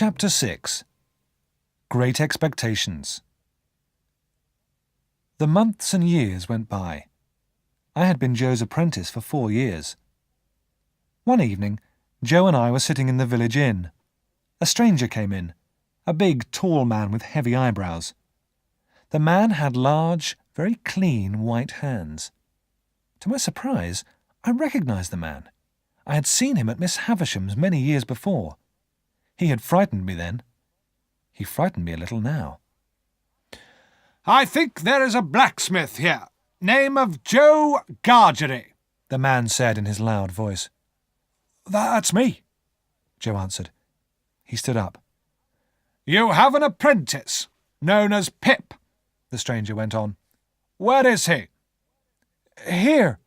Chapter 6. Great Expectations. The months and years went by. I had been Joe's apprentice for 4 years. One evening, Joe and I were sitting in the village inn. A stranger came in, a big, tall man with heavy eyebrows. The man had large, very clean white hands. To my surprise, I recognised the man. I had seen him at Miss Havisham's many years before. He had frightened me then. He frightened me a little now. "I think there is a blacksmith here, name of Joe Gargery," the man said in his loud voice. "That's me," Joe answered. He stood up. "You have an apprentice, known as Pip," the stranger went on. "Where is he?" "Here,"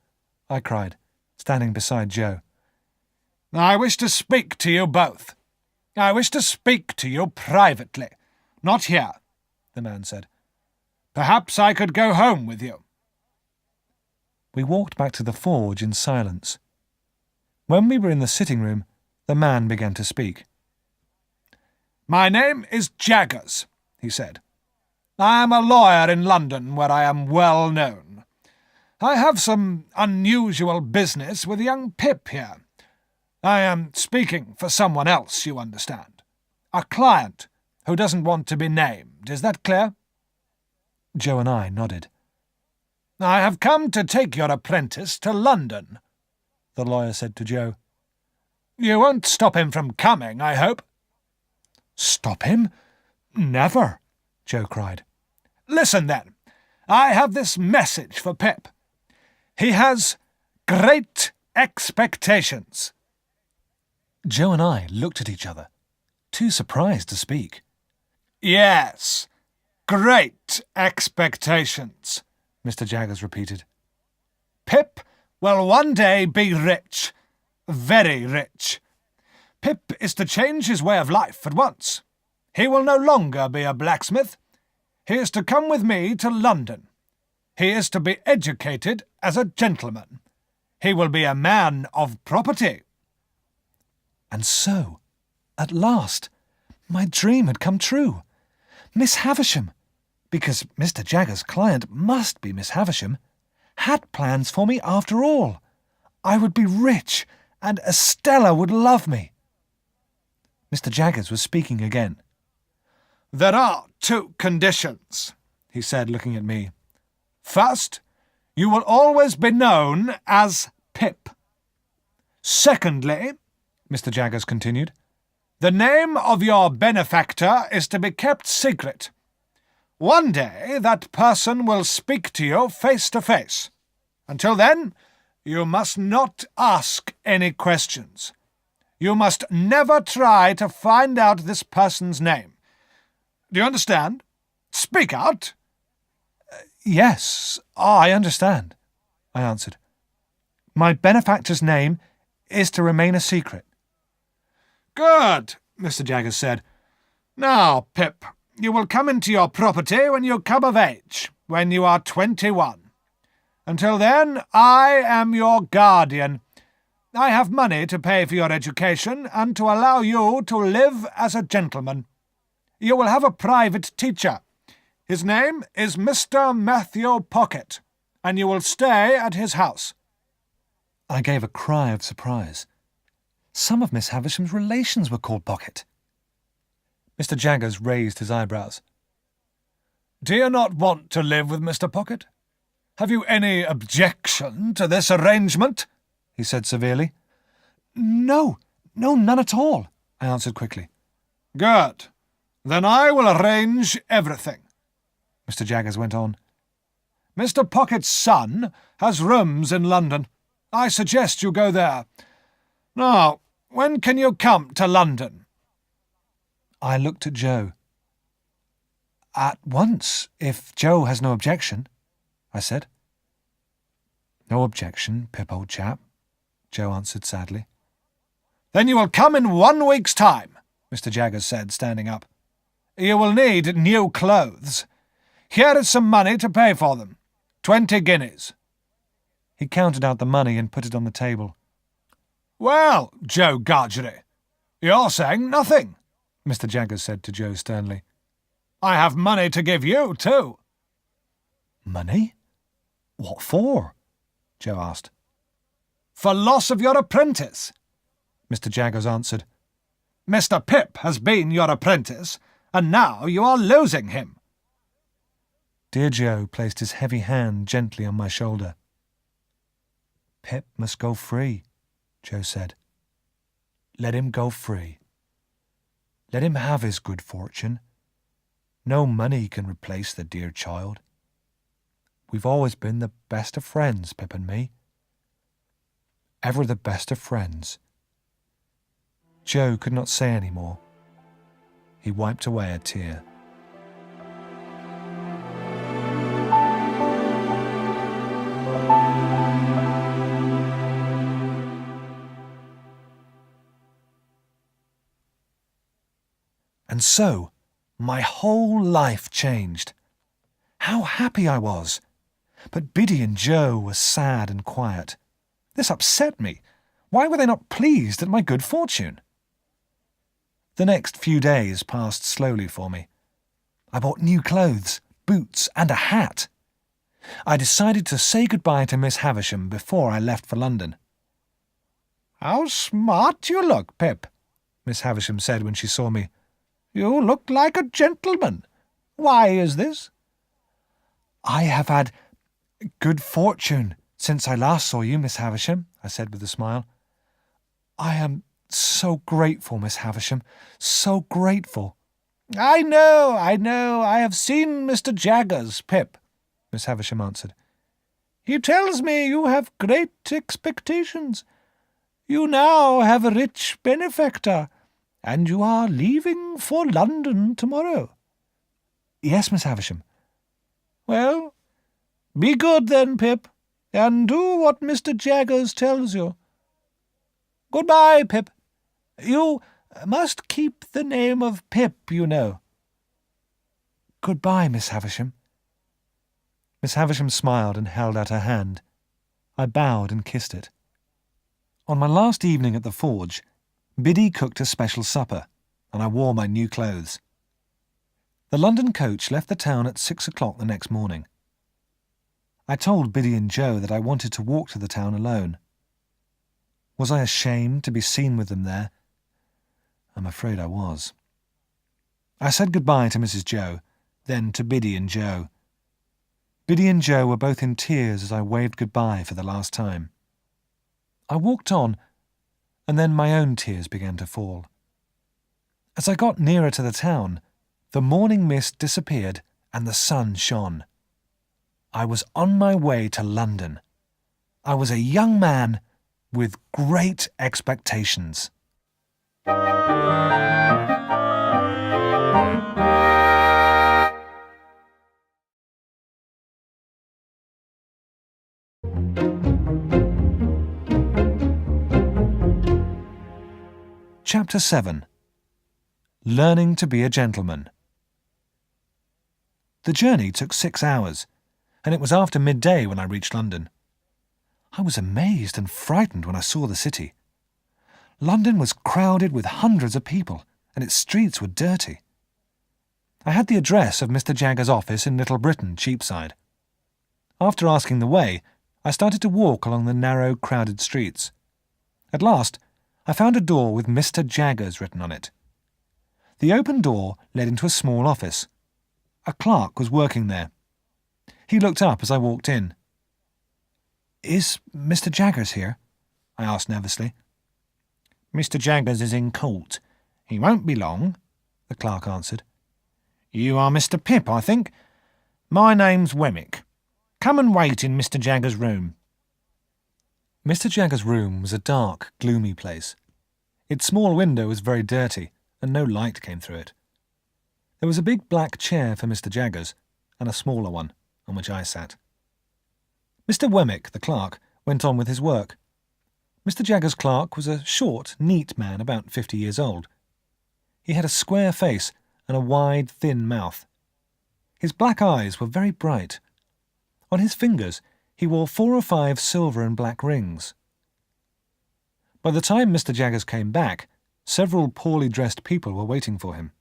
I cried, standing beside Joe. "I wish to speak to you both. I wish to speak to you privately, not here," the man said. "Perhaps I could go home with you." We walked back to the forge in silence. When we were in the sitting room, the man began to speak. "My name is Jaggers," he said. "I am a lawyer in London, where I am well known. I have some unusual business with young Pip here. I am speaking for someone else, you understand. A client who doesn't want to be named. Is that clear?" Joe and I nodded. "I have come to take your apprentice to London," the lawyer said to Joe. "You won't stop him from coming, I hope?" "Stop him? Never!" Joe cried. "Listen, then. I have this message for Pip. He has great expectations." Joe and I looked at each other, too surprised to speak. "Yes, great expectations," Mr. Jaggers repeated. "Pip will one day be rich, very rich. Pip is to change his way of life at once. He will no longer be a blacksmith. He is to come with me to London. He is to be educated as a gentleman. He will be a man of property." And so, at last, my dream had come true. Miss Havisham, because Mr. Jaggers' client must be Miss Havisham, had plans for me after all. I would be rich, and Estella would love me. Mr. Jaggers was speaking again. "There are 2 conditions," he said, looking at me. "First, you will always be known as Pip. Secondly," Mr. Jaggers continued, "the name of your benefactor is to be kept secret. One day that person will speak to you face to face. Until then, you must not ask any questions. You must never try to find out this person's name. Do you understand? Speak out." "Yes, I understand," I answered. "My benefactor's name is to remain a secret." "Good," Mr. Jaggers said. "Now, Pip, you will come into your property when you come of age, when you are 21. Until then, I am your guardian. I have money to pay for your education and to allow you to live as a gentleman. You will have a private teacher. His name is Mr. Matthew Pocket, and you will stay at his house." I gave a cry of surprise. Some of Miss Havisham's relations were called Pocket. Mr. Jaggers raised his eyebrows. "Do you not want to live with Mr. Pocket? Have you any objection to this arrangement?" he said severely. No, none at all," I answered quickly. "Good. Then I will arrange everything," Mr. Jaggers went on. "Mr. Pocket's son has rooms in London. I suggest you go there. Now, when can you come to London?" I looked at Joe. "At once, if Joe has no objection," I said. "No objection, Pip, old chap," Joe answered sadly. "Then you will come in 1 week's time," Mr. Jaggers said, standing up. "You will need new clothes. Here is some money to pay for them. 20 guineas. He counted out the money and put it on the table. "Well, Joe Gargery, you're saying nothing. Mr. Jaggers said to Joe sternly. I have money to give you, too. Money? What for? Joe asked. For loss of your apprentice, Mr. Jaggers answered. Mr. Pip has been your apprentice, and now you are losing him. Dear Joe placed his heavy hand gently on my shoulder. Pip must go free, Joe said. Let him go free. Let him have his good fortune. No money can replace the dear child. We've always been the best of friends, Pip and me. Ever the best of friends. Joe could not say any more. He wiped away a tear. And so, my whole life changed. How happy I was! But Biddy and Joe were sad and quiet. This upset me. Why were they not pleased at my good fortune? The next few days passed slowly for me. I bought new clothes, boots, and a hat. I decided to say goodbye to Miss Havisham before I left for London. How smart you look, Pip, Miss Havisham said when she saw me. You look like a gentleman. Why is this? I have had good fortune since I last saw you, Miss Havisham, I said with a smile. I am so grateful, Miss Havisham, so grateful. I know. I have seen Mr. Jaggers, Pip, Miss Havisham answered. He tells me you have great expectations. You now have a rich benefactor, and you are leaving for London tomorrow. Yes, Miss Havisham. Well, be good then, Pip, and do what Mr. Jaggers tells you. Goodbye, Pip. You must keep the name of Pip, you know. Goodbye, Miss Havisham. Miss Havisham smiled and held out her hand. I bowed and kissed it. On my last evening at the forge, Biddy cooked a special supper, and I wore my new clothes. The London coach left the town at 6 o'clock the next morning. I told Biddy and Joe that I wanted to walk to the town alone. Was I ashamed to be seen with them there? I'm afraid I was. I said goodbye to Mrs. Joe, then to Biddy and Joe. Biddy and Joe were both in tears as I waved goodbye for the last time. I walked on, and then my own tears began to fall. As I got nearer to the town, the morning mist disappeared and the sun shone. I was on my way to London. I was a young man with great expectations. Chapter 7. Learning to be a Gentleman. The journey took 6 hours, and it was after midday when I reached London. I was amazed and frightened when I saw the city. London was crowded with hundreds of people, and its streets were dirty. I had the address of Mr. Jaggers' office in Little Britain, Cheapside. After asking the way, I started to walk along the narrow, crowded streets. At last, I found a door with Mr. Jaggers written on it. The open door led into a small office. A clerk was working there. He looked up as I walked in. "Is Mr. Jaggers here?" I asked nervously. "Mr. Jaggers is in court. He won't be long," the clerk answered. "You are Mr. Pip, I think. My name's Wemmick. Come and wait in Mr. Jaggers' room." Mr. Jaggers' room was a dark, gloomy place. Its small window was very dirty, and no light came through it. There was a big black chair for Mr. Jaggers, and a smaller one, on which I sat. Mr. Wemmick, the clerk, went on with his work. Mr. Jaggers' clerk was a short, neat man about 50 years old. He had a square face and a wide, thin mouth. His black eyes were very bright. On his fingers he wore 4 or 5 silver and black rings. By the time Mr. Jaggers came back, Several poorly dressed people were waiting for him.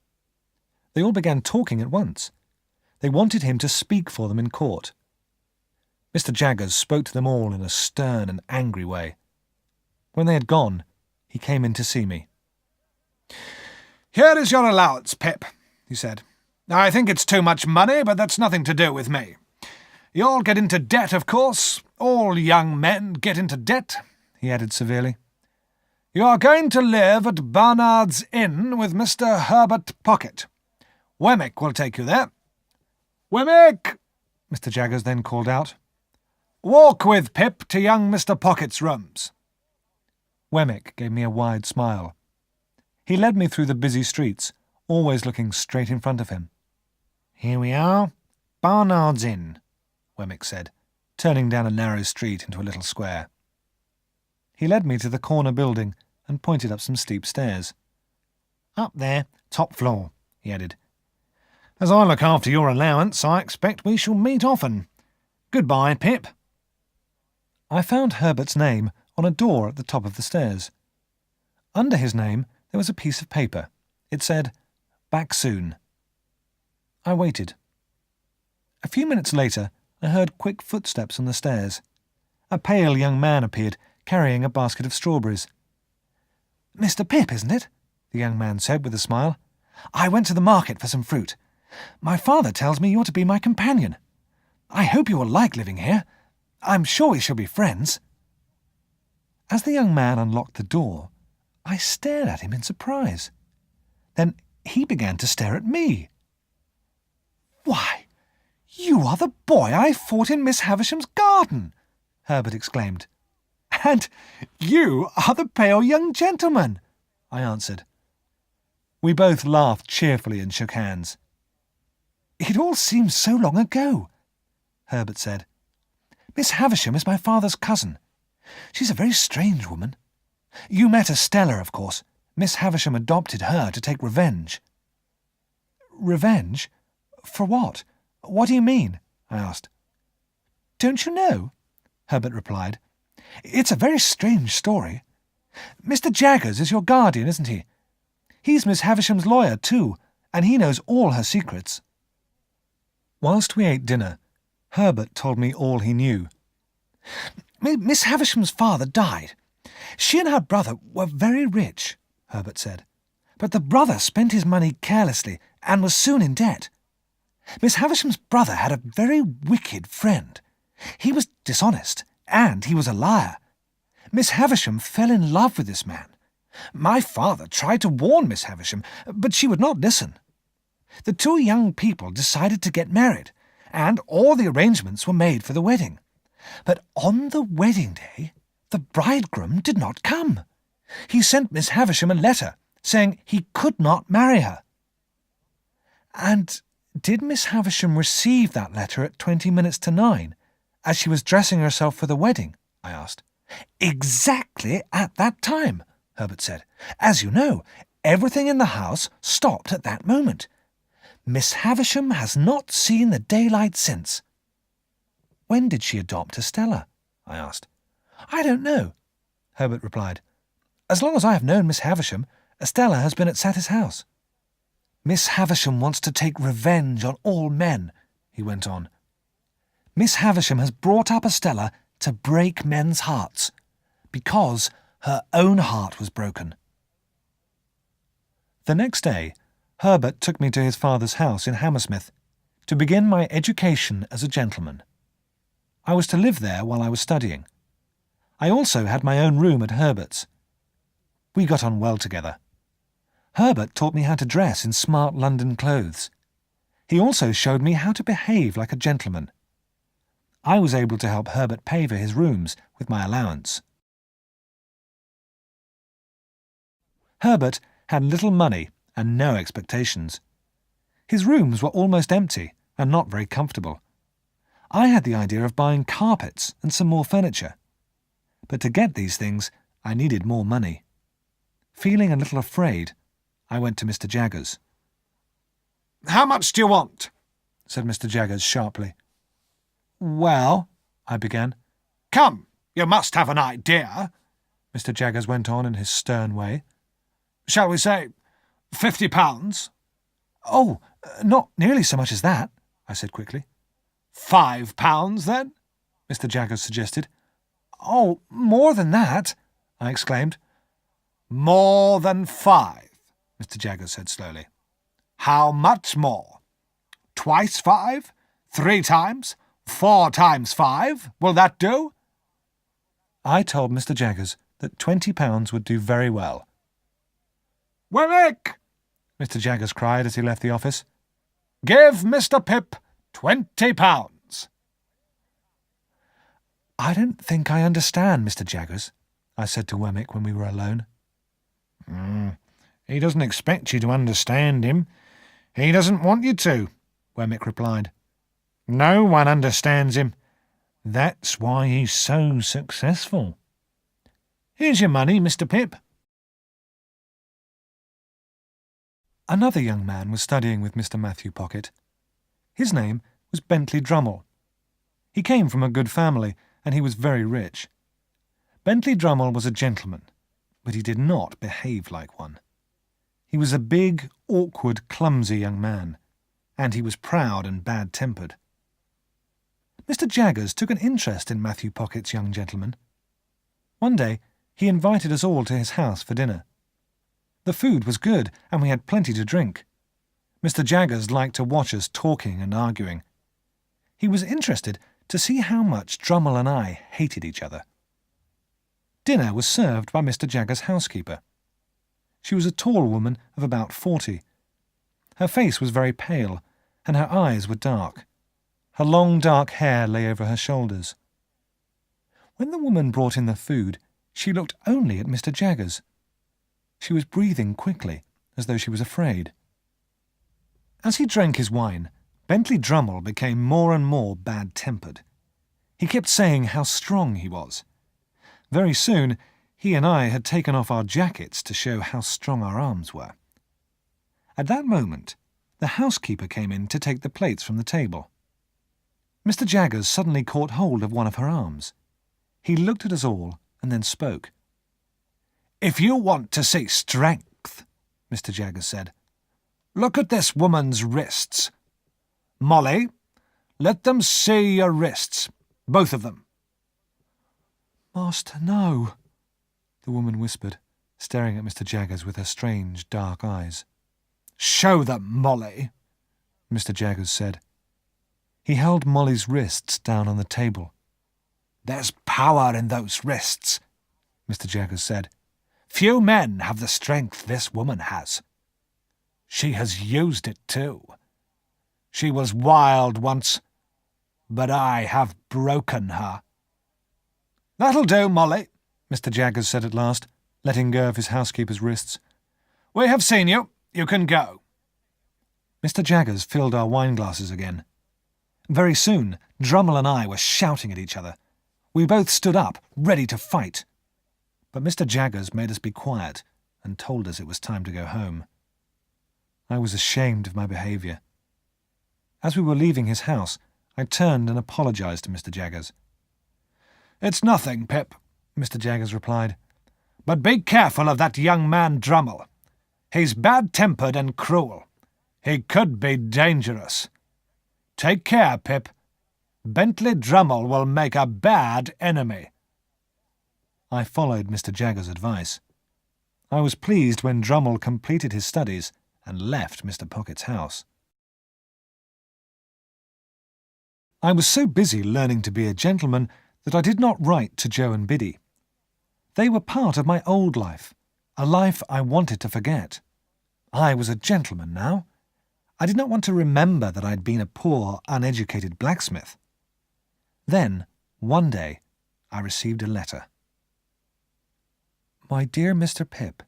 They all began talking at once. They wanted him to speak for them in court. Mr. Jaggers spoke to them all in a stern and angry way. When they had gone, he came in to see me. "Here is your allowance, Pip," he said. "I think it's too much money, but that's nothing to do with me. You'll get into debt, of course. All young men get into debt," he added severely. "You are going to live at Barnard's Inn with Mr. Herbert Pocket. Wemmick will take you there. Wemmick!" Mr. Jaggers then called out. "Walk with Pip to young Mr. Pocket's rooms." Wemmick gave me a wide smile. He led me through the busy streets, always looking straight in front of him. "Here we are, Barnard's Inn," Wemmick said, turning down a narrow street into a little square. He led me to the corner building and pointed up some steep stairs. "Up there, top floor," he added. "As I look after your allowance, I expect we shall meet often. Goodbye, Pip." I found Herbert's name on a door at the top of the stairs. Under his name there was a piece of paper. It said, "Back soon." I waited. A few minutes later, I heard quick footsteps on the stairs. A pale young man appeared, carrying a basket of strawberries. "Mr. Pip, isn't it?" the young man said with a smile. "I went to the market for some fruit. My father tells me you're to be my companion. I hope you will like living here. I'm sure we shall be friends." As the young man unlocked the door, I stared at him in surprise. Then he began to stare at me. "Why, you are the boy I fought in Miss Havisham's garden!" Herbert exclaimed. "And you are the pale young gentleman," I answered. We both laughed cheerfully and shook hands. "It all seems so long ago," Herbert said. "Miss Havisham is my father's cousin. She's a very strange woman. You met Estella, of course. Miss Havisham adopted her to take revenge." "Revenge? For what? What do you mean?" I asked. "Don't you know?" Herbert replied. "It's a very strange story. Mr. Jaggers is your guardian, isn't he? He's Miss Havisham's lawyer, too, and he knows all her secrets." Whilst we ate dinner, Herbert told me all he knew. "Miss Havisham's father died. She and her brother were very rich," Herbert said. "But the brother spent his money carelessly and was soon in debt. Miss Havisham's brother had a very wicked friend. He was dishonest, and he was a liar. Miss Havisham fell in love with this man. My father tried to warn Miss Havisham, but she would not listen. The two young people decided to get married, and all the arrangements were made for the wedding. But on the wedding day, the bridegroom did not come. He sent Miss Havisham a letter saying he could not marry her." "And did Miss Havisham receive that letter at 20 minutes to 9, as she was dressing herself for the wedding?" I asked. "Exactly at that time," Herbert said. "As you know, everything in the house stopped at that moment. Miss Havisham has not seen the daylight since." "When did she adopt Estella?" I asked. "I don't know," Herbert replied. "As long as I have known Miss Havisham, Estella has been at Satis house." "Miss Havisham wants to take revenge on all men," he went on. "Miss Havisham has brought up Estella to break men's hearts, because her own heart was broken." The next day, Herbert took me to his father's house in Hammersmith to begin my education as a gentleman. I was to live there while I was studying. I also had my own room at Herbert's. We got on well together. Herbert taught me how to dress in smart London clothes. He also showed me how to behave like a gentleman. I was able to help Herbert pay for his rooms with my allowance. Herbert had little money and no expectations. His rooms were almost empty and not very comfortable. I had the idea of buying carpets and some more furniture. But to get these things, I needed more money. Feeling a little afraid, I went to Mr. Jaggers. "How much do you want?" said Mr. Jaggers sharply. "Well," I began. "Come, you must have an idea," Mr. Jaggers went on in his stern way. Shall we say £50? Oh, not nearly so much as that, I said quickly. £5, then? Mr. Jaggers suggested. Oh, more than that, I exclaimed. More than 5, Mr. Jaggers said slowly. How much more? Twice 5? 3 times? 4 times 5? Will that do? I told Mr. Jaggers that £20 would do very well. Wemmick! Mr. Jaggers cried as he left the office. Give Mr. Pip £20. I don't think I understand, Mr. Jaggers, I said to Wemmick when we were alone. He doesn't expect you to understand him. He doesn't want you to, Wemmick replied. No one understands him. That's why he's so successful. Here's your money, Mr. Pip. Another young man was studying with Mr. Matthew Pocket. His name was Bentley Drummle. He came from a good family, and he was very rich. Bentley Drummle was a gentleman, but he did not behave like one. He was a big, awkward, clumsy young man, and he was proud and bad-tempered. Mr. Jaggers took an interest in Matthew Pocket's young gentleman. One day he invited us all to his house for dinner. The food was good, and we had plenty to drink. Mr. Jaggers liked to watch us talking and arguing. He was interested to see how much Drummle and I hated each other. Dinner was served by Mr. Jaggers' housekeeper. She was a tall woman of about 40. Her face was very pale, and her eyes were dark. Her long dark hair lay over her shoulders. When the woman brought in the food, she looked only at Mr. Jaggers. She was breathing quickly, as though she was afraid. As he drank his wine, Bentley Drummle became more and more bad-tempered. He kept saying how strong he was. Very soon, he and I had taken off our jackets to show how strong our arms were. At that moment, the housekeeper came in to take the plates from the table. Mr. Jaggers suddenly caught hold of one of her arms. He looked at us all and then spoke. If you want to see strength, Mr. Jaggers said, look at this woman's wrists. Molly, let them see your wrists, both of them. Master, no, the woman whispered, staring at Mr. Jaggers with her strange, dark eyes. Show them, Molly, Mr. Jaggers said. He held Molly's wrists down on the table. There's power in those wrists, Mr. Jaggers said. Few men have the strength this woman has. She has used it too. She was wild once, but I have broken her. That'll do, Molly, Mr. Jaggers said at last, letting go of his housekeeper's wrists. We have seen you. You can go. Mr. Jaggers filled our wine glasses again. Very soon, Drummle and I were shouting at each other. We both stood up, ready to fight. But Mr. Jaggers made us be quiet and told us it was time to go home. I was ashamed of my behaviour. As we were leaving his house, I turned and apologised to Mr. Jaggers. It's nothing, Pip, Mr. Jaggers replied. But be careful of that young man Drummle. He's bad-tempered and cruel. He could be dangerous. Take care, Pip. Bentley Drummle will make a bad enemy. I followed Mr. Jaggers' advice. I was pleased when Drummle completed his studies and left Mr. Pocket's house. I was so busy learning to be a gentleman that I did not write to Joe and Biddy. They were part of my old life, a life I wanted to forget. I was a gentleman now. I did not want to remember that I had been a poor, uneducated blacksmith. Then, one day, I received a letter. My dear Mr. Pip,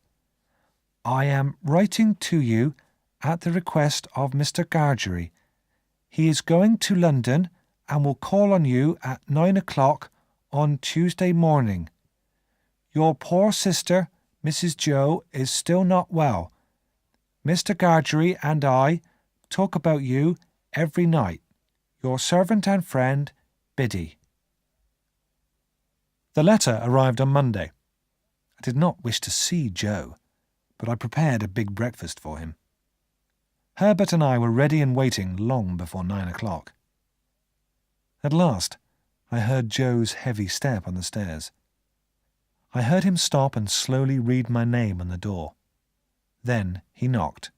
I am writing to you at the request of Mr. Gargery. He is going to London and will call on you at 9 o'clock on Tuesday morning. Your poor sister, Mrs. Joe, is still not well. Mr. Gargery and I talk about you every night. Your servant and friend, Biddy. The letter arrived on Monday. I did not wish to see Joe, but I prepared a big breakfast for him. Herbert and I were ready and waiting long before 9 o'clock. At last, I heard Joe's heavy step on the stairs. I heard him stop and slowly read my name on the door. Then he knocked.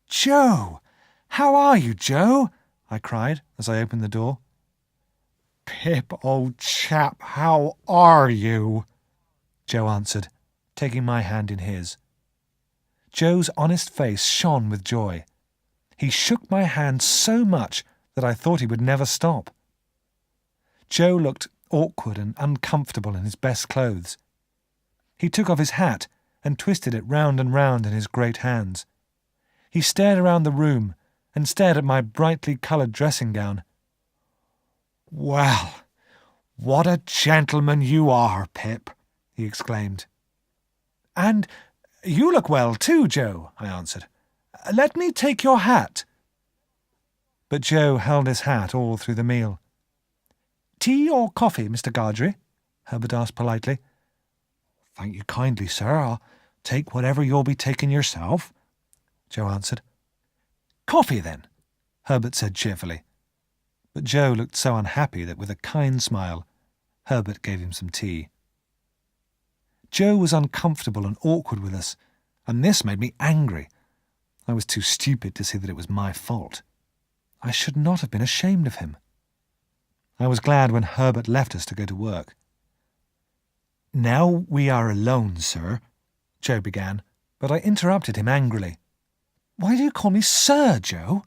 "Joe! How are you, Joe?" I cried as I opened the door. "Pip, old chap, how are you?" Joe answered, taking my hand in his. Joe's honest face shone with joy. He shook my hand so much that I thought he would never stop. Joe looked awkward and uncomfortable in his best clothes. He took off his hat and twisted it round and round in his great hands. He stared around the room and stared at my brightly coloured dressing gown. "Well, what a gentleman you are, Pip," he exclaimed. "And you look well too, Joe," I answered. "Let me take your hat." But Joe held his hat all through the meal. "Tea or coffee, Mr. Gargery?" Herbert asked politely. "Thank you kindly, sir. I'll take whatever you'll be taking yourself," Joe answered. "Coffee, then," Herbert said cheerfully. But Joe looked so unhappy that with a kind smile, Herbert gave him some tea. Joe was uncomfortable and awkward with us, and this made me angry. I was too stupid to see that it was my fault. I should not have been ashamed of him. I was glad when Herbert left us to go to work. "Now we are alone, sir," Joe began, but I interrupted him angrily. "Why do you call me Sir, Joe?"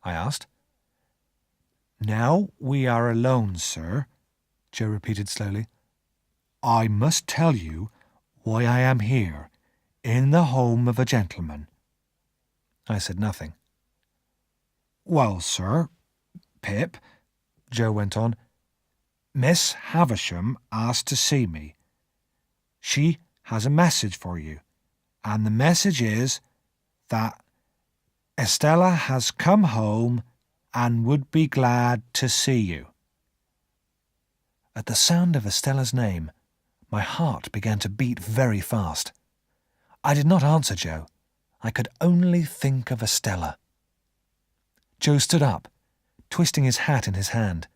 I asked. "Now we are alone, sir," Joe repeated slowly. "I must tell you why I am here, in the home of a gentleman." I said nothing. "Well, sir, Pip," Joe went on, "Miss Havisham asked to see me. She has a message for you, and the message is that Estella has come home and would be glad to see you." At the sound of Estella's name, my heart began to beat very fast. I did not answer Joe. I could only think of Estella. Joe stood up, twisting his hat in his hand.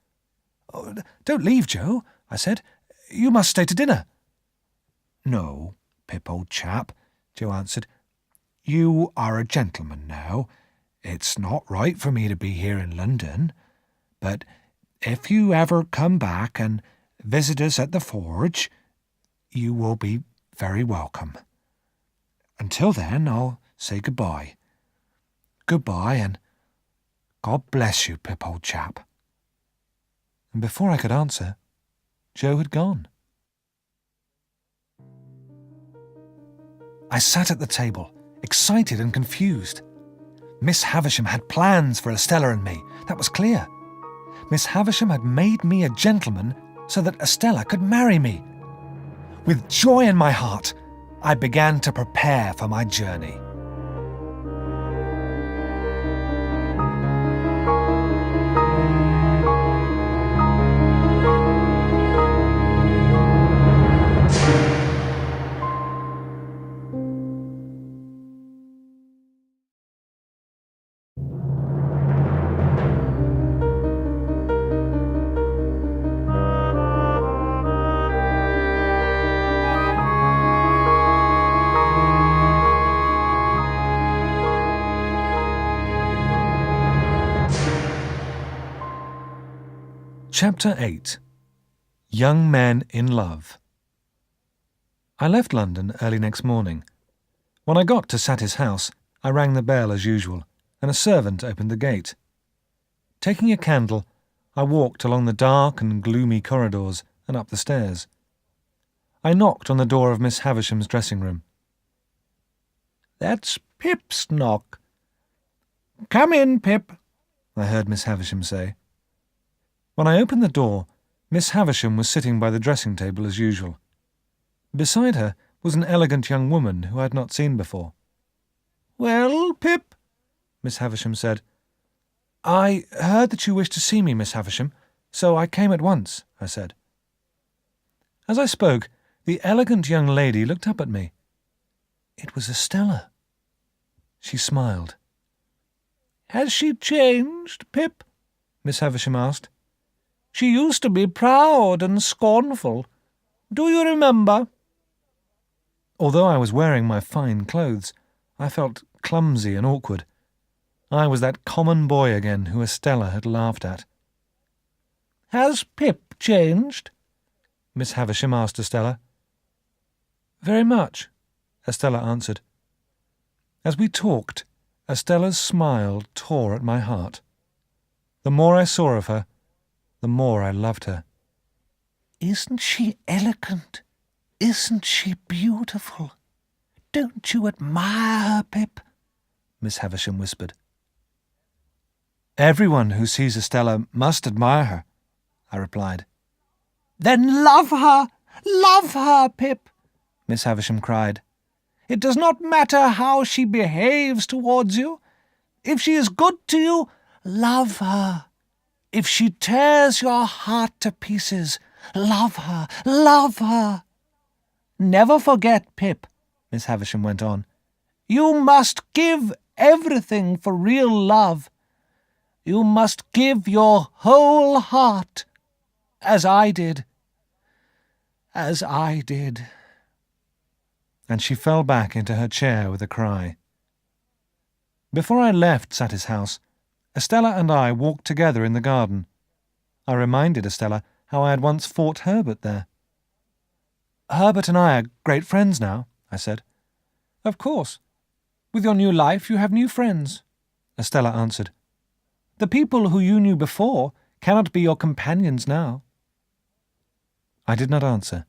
"Oh, don't leave, Joe," I said. "You must stay to dinner." "No, Pip, old chap," Joe answered. "You are a gentleman now. It's not right for me to be here in London. But if you ever come back and visit us at the forge, you will be very welcome. Until then, I'll say goodbye. Goodbye, and God bless you, Pip, old chap." And before I could answer, Joe had gone. I sat at the table, excited and confused. Miss Havisham had plans for Estella and me, that was clear. Miss Havisham had made me a gentleman so that Estella could marry me. With joy in my heart, I began to prepare for my journey. Chapter 8. Young Men in Love. I left London early next morning. When I got to Saty's house, I rang the bell as usual, and a servant opened the gate. Taking a candle, I walked along the dark and gloomy corridors and up the stairs. I knocked on the door of Miss Havisham's dressing room. "That's Pip's knock." "Come in, Pip," I heard Miss Havisham say. When I opened the door, Miss Havisham was sitting by the dressing table as usual. Beside her was an elegant young woman who I had not seen before. "Well, Pip?" Miss Havisham said. "I heard that you wished to see me, Miss Havisham, so I came at once," I said. As I spoke, the elegant young lady looked up at me. It was Estella. She smiled. "Has she changed, Pip?" Miss Havisham asked. "She used to be proud and scornful. Do you remember?" Although I was wearing my fine clothes, I felt clumsy and awkward. I was that common boy again who Estella had laughed at. "Has Pip changed?" Miss Havisham asked Estella. "Very much," Estella answered. As we talked, Estella's smile tore at my heart. The more I saw of her, the more I loved her. "Isn't she elegant? Isn't she beautiful? Don't you admire her, Pip?" Miss Havisham whispered. "Everyone who sees Estella must admire her," I replied. "Then love her! Love her, Pip!" Miss Havisham cried. "It does not matter how she behaves towards you. If she is good to you, love her. If she tears your heart to pieces, love her, love her. Never forget, Pip," Miss Havisham went on. "You must give everything for real love. You must give your whole heart, as I did. As I did." And she fell back into her chair with a cry. Before I left Satis house, Estella and I walked together in the garden. I reminded Estella how I had once fought Herbert there. "Herbert and I are great friends now," I said. "Of course. With your new life you have new friends," Estella answered. "The people who you knew before cannot be your companions now." I did not answer.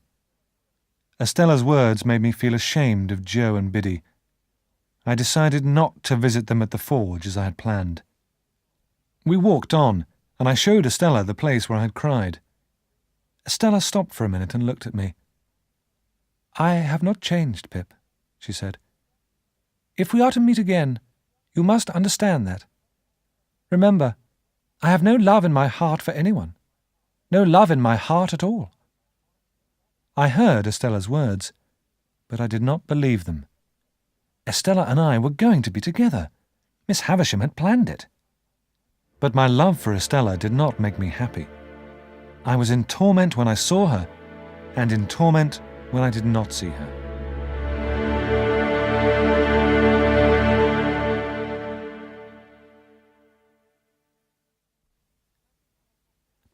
Estella's words made me feel ashamed of Joe and Biddy. I decided not to visit them at the forge as I had planned. We walked on, and I showed Estella the place where I had cried. Estella stopped for a minute and looked at me. "I have not changed, Pip," she said. "If we are to meet again, you must understand that. Remember, I have no love in my heart for anyone. No love in my heart at all." I heard Estella's words, but I did not believe them. Estella and I were going to be together. Miss Havisham had planned it. But my love for Estella did not make me happy. I was in torment when I saw her, and in torment when I did not see her.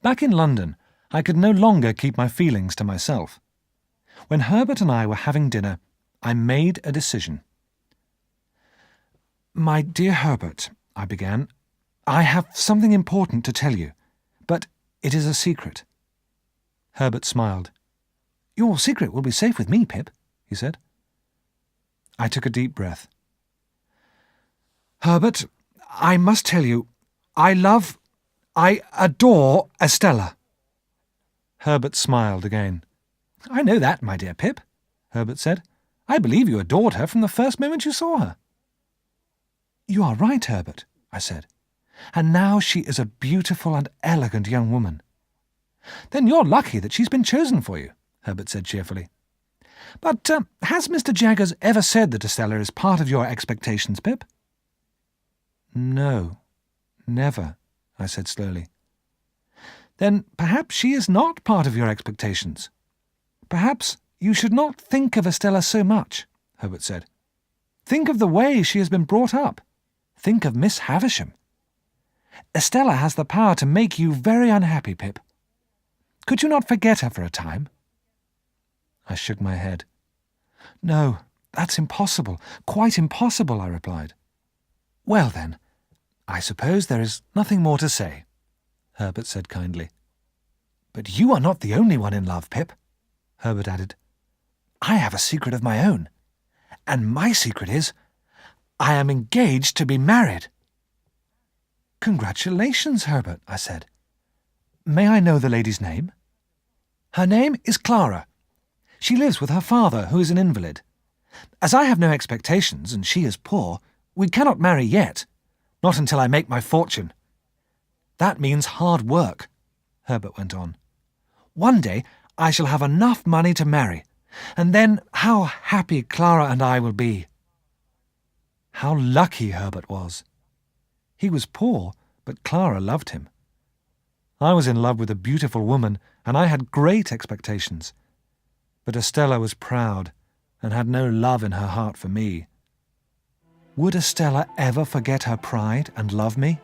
Back in London, I could no longer keep my feelings to myself. When Herbert and I were having dinner, I made a decision. "My dear Herbert," I began, "I have something important to tell you, but it is a secret." Herbert smiled. "Your secret will be safe with me, Pip," he said. I took a deep breath. "Herbert, I must tell you, I adore Estella." Herbert smiled again. "I know that, my dear Pip," Herbert said. "I believe you adored her from the first moment you saw her." "You are right, Herbert," I said. "And now she is a beautiful and elegant young woman." "Then you're lucky that she's been chosen for you," Herbert said cheerfully. "But has Mr. Jaggers ever said that Estella is part of your expectations, Pip?" "No, never," I said slowly. "Then perhaps she is not part of your expectations. Perhaps you should not think of Estella so much," Herbert said. "Think of the way she has been brought up. Think of Miss Havisham. Estella has the power to make you very unhappy, Pip. Could you not forget her for a time?" I shook my head. "No, that's impossible, quite impossible," I replied. "Well then, I suppose there is nothing more to say," Herbert said kindly. "But you are not the only one in love, Pip," Herbert added. "I have a secret of my own, and my secret is, I am engaged to be married." "Congratulations, Herbert," I said. "May I know the lady's name?" "Her name is Clara. She lives with her father, who is an invalid. As I have no expectations and she is poor, we cannot marry yet, not until I make my fortune. That means hard work," Herbert went on. "One day I shall have enough money to marry, And then how happy Clara and I will be. How lucky Herbert was. He was poor, but Clara loved him. I was in love with a beautiful woman, and I had great expectations. But Estella was proud, and had no love in her heart for me. Would Estella ever forget her pride and love me?